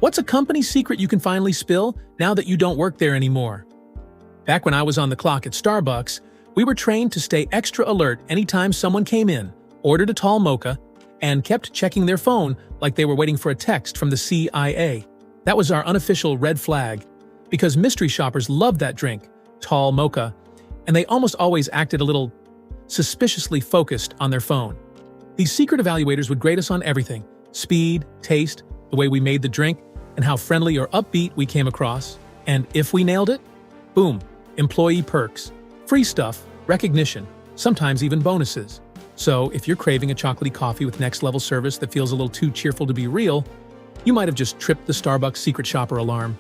What's a company secret you can finally spill now that you don't work there anymore? Back when I was on the clock at Starbucks, we were trained to stay extra alert anytime someone came in, ordered a tall mocha, and kept checking their phone like they were waiting for a text from the CIA. That was our unofficial red flag, because mystery shoppers loved that drink, tall mocha, and they almost always acted a little suspiciously focused on their phone. These secret evaluators would grade us on everything: speed, taste, the way we made the drink, and how friendly or upbeat we came across. And if we nailed it, boom, employee perks, free stuff, recognition, sometimes even bonuses. So if you're craving a chocolatey coffee with next-level service that feels a little too cheerful to be real, you might have just tripped the Starbucks secret shopper alarm.